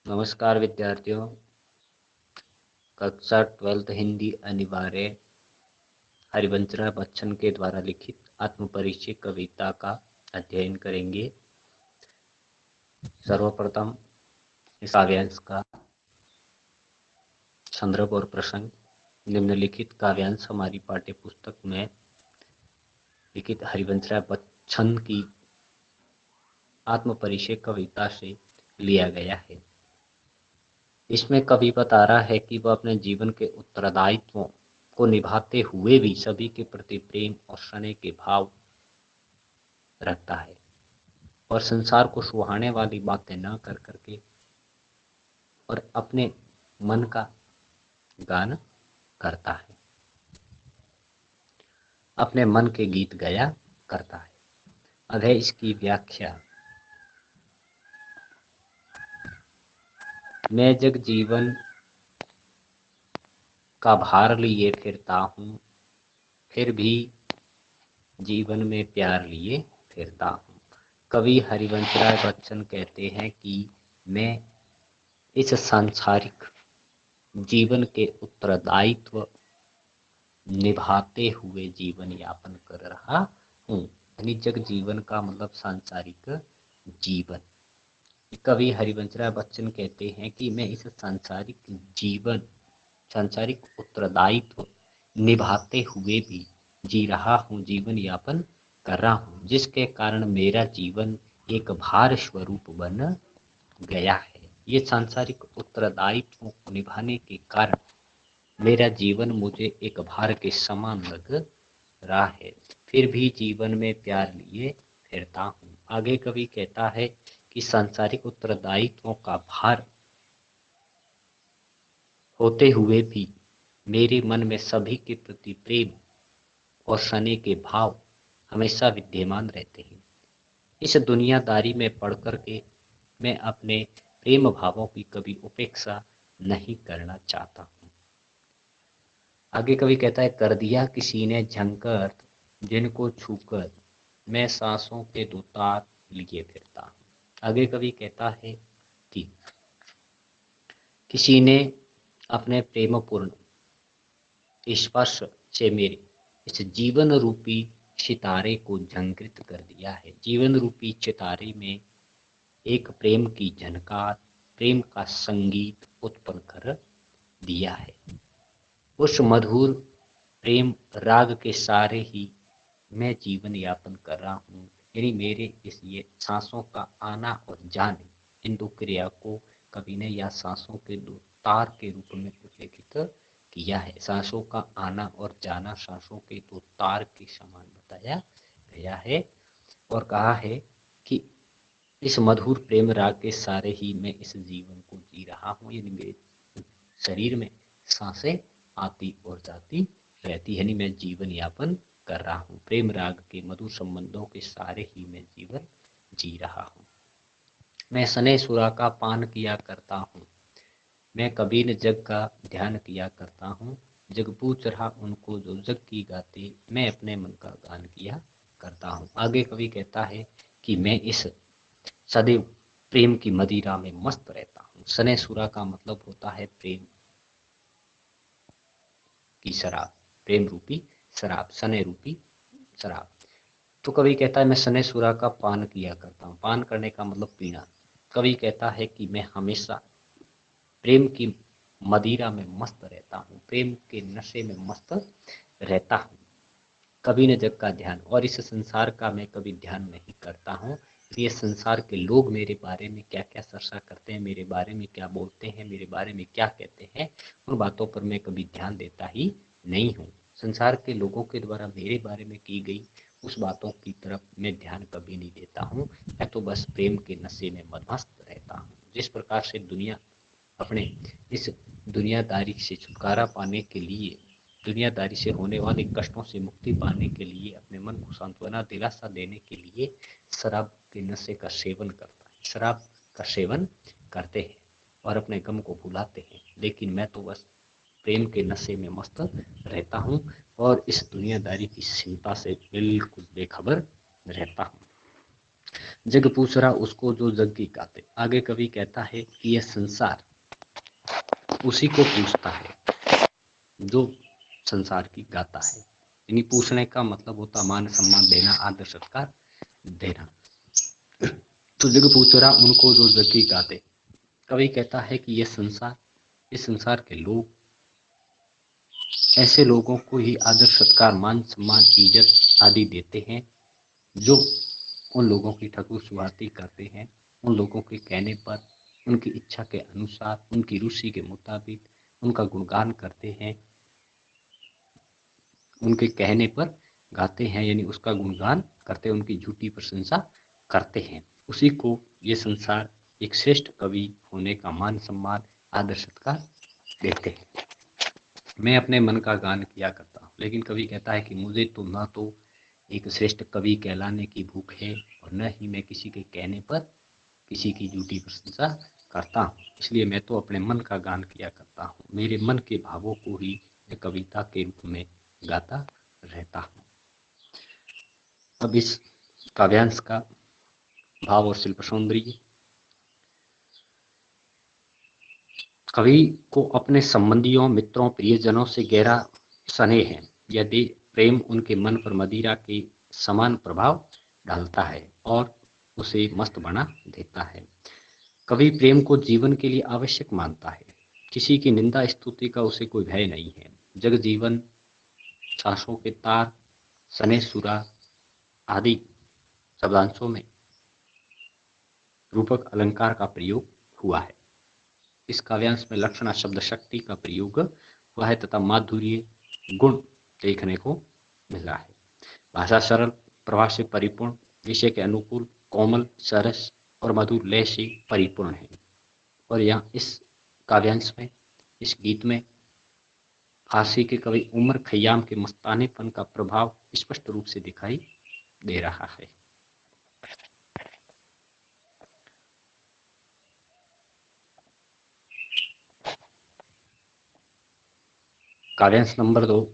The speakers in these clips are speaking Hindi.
नमस्कार विद्यार्थियों। कक्षा 12th हिंदी अनिवार्य हरिवंशराय बच्चन के द्वारा लिखित आत्मपरिचय कविता का अध्ययन करेंगे। सर्वप्रथम इस काव्यांश का संदर्भ और प्रसंग। निम्नलिखित काव्यांश हमारी पाठ्य पुस्तक में लिखित हरिवंशराय बच्चन की आत्मपरिचय कविता से लिया गया है। इसमें कवि बता रहा है कि वह अपने जीवन के उत्तरदायित्वों को निभाते हुए भी सभी के प्रति प्रेम और स्नेह के भाव रखता है और संसार को सुहाने वाली बातें न कर करके और अपने मन का गान करता है, अपने मन के गीत गाया करता है। अब है इसकी व्याख्या। मैं जग जीवन का भार लिए फिरता हूँ, फिर भी जीवन में प्यार लिए फिरता हूँ। कवि हरिवंशराय बच्चन कहते हैं कि मैं इस सांसारिक जीवन के उत्तरदायित्व निभाते हुए जीवन यापन कर रहा हूँ। यानी जग जीवन का मतलब सांसारिक जीवन। कवि हरिवंशराय बच्चन कहते हैं कि मैं इस सांसारिक जीवन, सांसारिक उत्तरदायित्व निभाते हुए भी जी रहा हूँ, जीवन यापन कर रहा हूँ, जिसके कारण मेरा जीवन एक भार स्वरूप बन गया है। ये सांसारिक उत्तरदायित्वों को निभाने के कारण मेरा जीवन मुझे एक भार के समान लग रहा है, फिर भी जीवन में प्यार लिए फिरता हूँ। आगे कवि कहता है कि सांसारिक उत्तरदायित्वों का भार होते हुए भी मेरे मन में सभी के प्रति प्रेम और स्नेह के भाव हमेशा विद्यमान रहते हैं। इस दुनियादारी में पढ़ कर के मैं अपने प्रेम भावों की कभी उपेक्षा नहीं करना चाहता हूँ। आगे कवि कहता है, कर दिया किसी ने झंकर जिनको छूकर मैं सांसों के दो तार लिए फिरता हूँ। आगे कवि कहता है कि किसी ने अपने प्रेमपूर्ण स्पर्श से मेरे इस जीवन रूपी सितारे को झंकृत कर दिया है। जीवन रूपी सितारे में एक प्रेम की झनकार, प्रेम का संगीत उत्पन्न कर दिया है। उस मधुर प्रेम राग के सारे ही मैं जीवन यापन कर रहा हूँ। यानी मेरे इस ये सांसों का आना और जाने, इन दो क्रिया को कवि ने या सांसों के दो तार के रूप में उल्लेखित किया है। सांसों का आना और जाना सांसों के दो तार के समान बताया गया है और कहा है कि इस मधुर प्रेम राग के सारे ही मैं इस जीवन को जी रहा हूँ। यानी मेरे शरीर में सांसें आती और जाती रहती है, यानी मैं जीवन यापन कर रहा हूँ। प्रेम राग के मधुर संबंधों के सारे ही मैं जीवन जी रहा हूँ। मैं स्नेह सुरा का पान किया करता हूँ, मैं कबीर जग का ध्यान किया करता हूँ। जग पूछ रहा उनको जो जग की गाते, मैं अपने मन का गान किया करता हूँ। आगे कवि कहता है कि मैं इस सदैव प्रेम की मदिरा में मस्त रहता हूँ। स्नेह सुरा का मतलब होता है प्रेम की शराब, प्रेम रूपी शराब, स्नेह रूपी शराब। तो कवि कहता है मैं स्नेह सुरा का पान किया करता हूँ। पान करने का मतलब पीना। कवि कहता है कि मैं हमेशा प्रेम की मदिरा में मस्त रहता हूँ, प्रेम के नशे में मस्त रहता हूँ। कभी न जग का ध्यान, और इस संसार का मैं कभी ध्यान नहीं करता हूँ। ये संसार के लोग मेरे बारे में क्या क्या चर्चा करते हैं, मेरे बारे में क्या बोलते हैं, मेरे बारे में क्या कहते हैं, उन बातों पर मैं कभी ध्यान देता ही नहीं हूँ। संसार के लोगों के द्वारा मेरे बारे में की गई उस बातों की तरफ मैं ध्यान कभी नहीं देता हूँ। मैं तो बस प्रेम के नशे में मदमस्त रहता हूँ। जिस प्रकार से दुनिया अपने इस दुनियादारी से छुटकारा पाने के लिए, दुनियादारी से होने वाले कष्टों से मुक्ति पाने के लिए, अपने मन को सांत्वना दिलासा देने के लिए शराब के नशे का सेवन करता है, शराब का सेवन करते हैं और अपने गम को भुलाते हैं। लेकिन मैं तो बस प्रेम के नशे में मस्त रहता हूँ और इस दुनियादारी की चिंता से बिल्कुल बेखबर रहता हूँ। जग पूछ रहा उसको जो जग की गाते। आगे कवि कहता है कि यह संसार उसी को पूछता है जो संसार की गाता है। यानी पूछने का मतलब होता मान सम्मान देना, आदर सत्कार देना। तो जग पूछ रहा उनको जो जग की गाते। कवि कहता है कि यह संसार, इस संसार के लोग ऐसे लोगों को ही आदर सत्कार, मान सम्मान, इज्जत आदि देते हैं जो उन लोगों की ठकुर सुहाती करते हैं, उन लोगों के कहने पर, उनकी इच्छा के अनुसार, उनकी रुचि के मुताबिक उनका गुणगान करते हैं, उनके कहने पर गाते हैं, यानी उसका गुणगान करते हैं, उनकी झूठी प्रशंसा करते हैं। उसी को ये संसार एक श्रेष्ठ कवि होने का मान सम्मान, आदर सत्कार देते हैं। मैं अपने मन का गान किया करता हूँ, लेकिन कवि कहता है कि मुझे तो ना तो एक श्रेष्ठ कवि कहलाने की भूख है और न ही मैं किसी के कहने पर किसी की झूठी प्रशंसा करता हूँ। इसलिए मैं तो अपने मन का गान किया करता हूँ, मेरे मन के भावों को ही मैं कविता के रूप में गाता रहता हूँ। अब इस काव्यांश का भाव और शिल्प सौंदर्य। कवि को अपने संबंधियों, मित्रों, प्रियजनों से गहरा स्नेह है। यदि प्रेम उनके मन पर मदिरा के समान प्रभाव डालता है और उसे मस्त बना देता है। कवि प्रेम को जीवन के लिए आवश्यक मानता है। किसी की निंदा स्तुति का उसे कोई भय नहीं है। जग जीवन, सांसों के तार, सने सुरा आदि शब्दांशों में रूपक अलंकार का प्रयोग हुआ है। इस काव्यांश में लक्षणा शब्द शक्ति का प्रयोग हुआ है तथा माधुर्य गुण देखने को मिला है। भाषा सरल, प्रवाह से परिपूर्ण, विषय के अनुकूल, कोमल, सरस और मधुर लय से परिपूर्ण है। और यहाँ इस काव्यांश में, इस गीत में फारसी के कवि उमर खयाम के मस्तानेपन का प्रभाव स्पष्ट रूप से दिखाई दे रहा है। काव्यांश नंबर 2।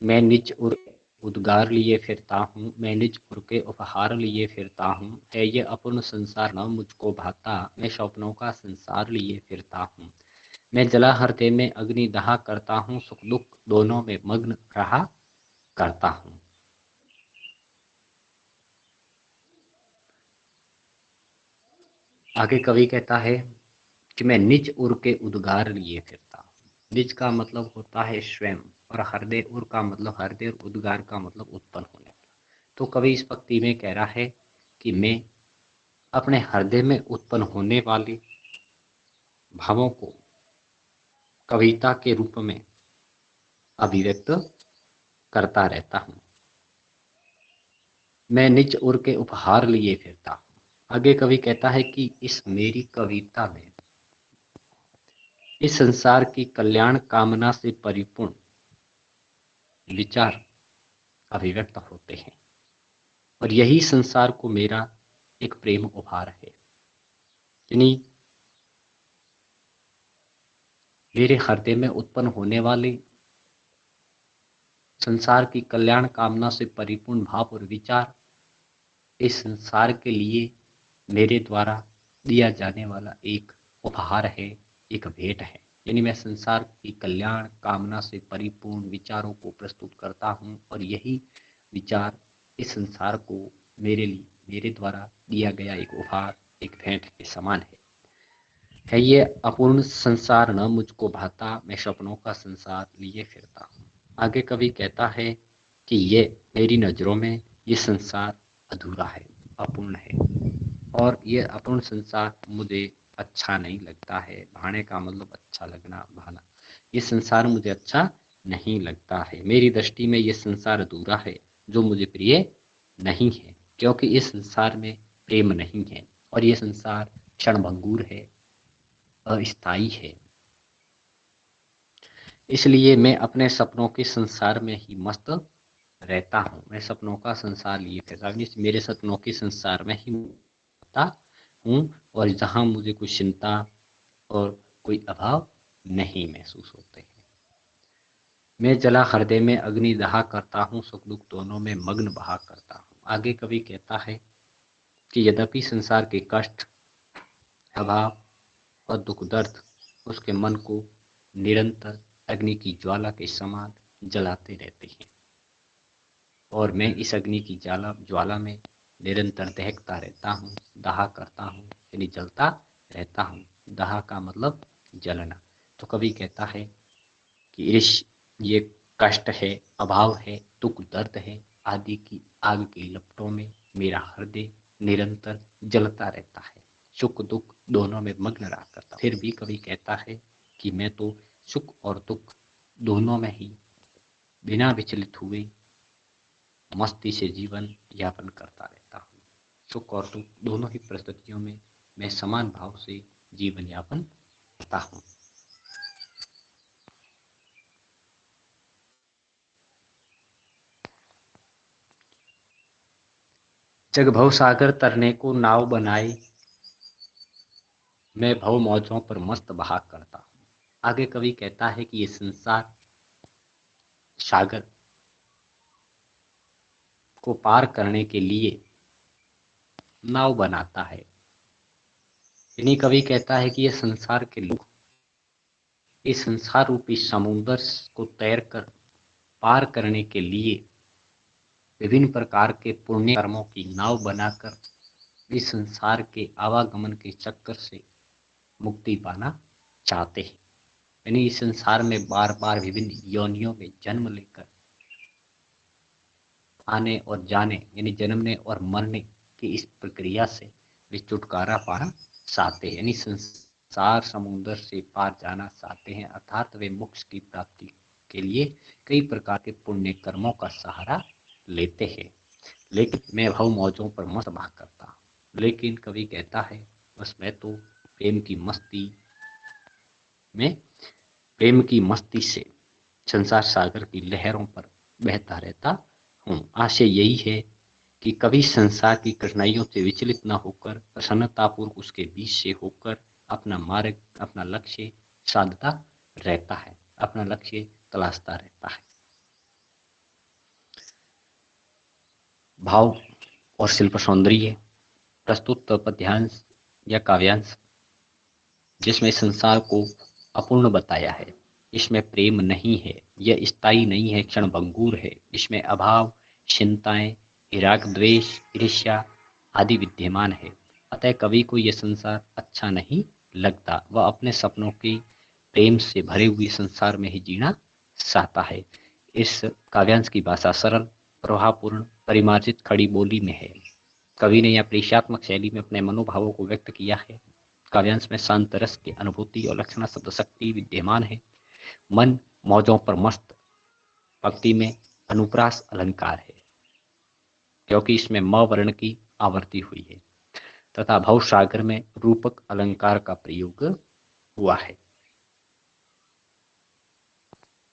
मैं निज उर उद्गार लिए फिरता हूँ, मैं निज उर के उपहार लिए फिरता हूँ। है ये अपूर्ण संसार न मुझको भाता, मैं स्वप्नों का संसार लिए फिरता हूँ। मैं जला हृदय में अग्नि दहा करता हूँ, सुख दुख दोनों में मग्न रहा करता हूँ। आगे कवि कहता है कि मैं निज उर के उद्गार लिए फिरता हूँ। निज का मतलब होता है स्वयं और हृदय उर का मतलब हृदय और उद्गार का मतलब उत्पन्न होने। तो कवि इस पंक्ति में कह रहा है कि मैं अपने हृदय में उत्पन्न होने वाले भावों को कविता के रूप में अभिव्यक्त करता रहता हूं। मैं निज उर के उपहार लिए फिरता हूं। आगे कवि कहता है कि इस मेरी कविता में इस संसार की कल्याण कामना से परिपूर्ण विचार अभिव्यक्त होते हैं और यही संसार को मेरा एक प्रेम उपहार है। यानी मेरे हृदय में उत्पन्न होने वाले संसार की कल्याण कामना से परिपूर्ण भाव और विचार इस संसार के लिए मेरे द्वारा दिया जाने वाला एक उपहार है, एक भेंट है। यानी मैं संसार की कल्याण कामना से परिपूर्ण विचारों को प्रस्तुत करता हूँ और यही विचार इस संसार को मेरे लिए, मेरे द्वारा दिया गया एक उपहार, एक भेंट के समान है ये अपूर्ण संसार न मुझको भाता, मैं सपनों का संसार लिए फिरता हूँ। आगे कवि कहता है कि ये मेरी नजरों में ये संसार अधूरा है, अपूर्ण है और ये अपूर्ण संसार मुझे अच्छा नहीं लगता है। भाने का मतलब अच्छा लगना, भाना। ये संसार मुझे अच्छा नहीं लगता है। मेरी दृष्टि में ये संसार अधूरा है, जो मुझे प्रिय नहीं है, क्योंकि इस संसार में प्रेम नहीं है और ये संसार क्षणभंगुर है, अस्थाई है। इसलिए मैं अपने सपनों के संसार में ही मस्त रहता हूँ। मैं सपनों का संसार लिए फिरता हूँ, मेरे सपनों के संसार में ही रहता हूँ और जहाँ मुझे कोई चिंता और कोई अभाव नहीं महसूस होते हैं। मैं जला हृदय में अग्नि दहा करता हूँ, सुख दुख दोनों में मग्न बहा करता हूँ। आगे कवि कहता है कि यद्यपि संसार के कष्ट, अभाव और दुख दर्द उसके मन को निरंतर अग्नि की ज्वाला के समान जलाते रहते हैं, और मैं इस अग्नि की ज्वाला में निरंतर दहकता रहता हूँ, दाह करता हूँ, यानी जलता रहता हूँ। दाह का मतलब जलना। तो कवि कहता है कि ये कष्ट है, अभाव है, दुख दर्द है आदि की आग की लपटों में मेरा हृदय निरंतर जलता रहता है, सुख दुख दोनों में मग्न रहा करता। फिर भी कवि कहता है कि मैं तो सुख और दुख दोनों में ही बिना विचलित हुए मस्ती से जीवन यापन करता रहता हूँ। सुख और दुख दोनों ही परिस्थितियों में मैं समान भाव से जीवन यापन करता हूँ। जग भव सागर तरने को नाव बनाए, मैं भव मौजों पर मस्त बहा करता हूँ। आगे कवि कहता है कि ये संसार सागर को पार करने के लिए नाव बनाता है। यानी कवि कहता है कि ये संसार के लोग इस संसार रूपी समुद्र को तैर कर पार करने के लिए विभिन्न प्रकार के पुण्य कर्मों की नाव बनाकर इस संसार के आवागमन के चक्कर से मुक्ति पाना चाहते हैं। यानी इस संसार में बार बार विभिन्न योनियों में जन्म लेकर आने और जाने, यानी जन्मने और मरने की इस प्रक्रिया से वे छुटकारा पाना चाहते हैं, यानी संसार समुद्र से पार जाना चाहते हैं। अर्थात वे मोक्ष की प्राप्ति के लिए कई प्रकार के पुण्य कर्मों का सहारा लेते हैं। लेकिन मैं भव मौजों पर मस्त बहा करता हूँ। लेकिन कवि कहता है बस मैं तो प्रेम की मस्ती से संसार सागर की लहरों पर बहता रहता हूँ। आशय यही है कि कभी संसार की कठिनाइयों से विचलित न होकर प्रसन्नतापूर्वक उसके बीच से होकर अपना मार्ग, अपना लक्ष्य साधता रहता है, अपना लक्ष्य तलाशता रहता है। भाव और शिल्प सौंदर्य प्रस्तुत पद्यांश या काव्यांश जिसमें संसार को अपूर्ण बताया है। इसमें प्रेम नहीं है, यह स्थायी नहीं है, क्षणभंगुर है। इसमें अभाव, चिंताएं, राग, द्वेष, ईर्ष्या आदि विद्यमान है। अतः कवि को यह संसार अच्छा नहीं लगता। वह अपने सपनों के प्रेम से भरे हुए संसार में ही जीना चाहता है। इस काव्यांश की भाषा सरल, प्रभावपूर्ण, परिमार्जित खड़ी बोली में है। कवि ने यह प्रेक्षात्मक शैली में अपने मनोभावों को व्यक्त किया है। काव्यांश में शांत रस की अनुभूति और लक्षणा शब्द शक्ति विद्यमान है। मन मौजों पर मस्त भक्ति में अनुप्रास अलंकार है, क्योंकि इसमें म वर्ण की आवर्ती हुई है, तथा भव सागर में रूपक अलंकार का प्रयोग हुआ है।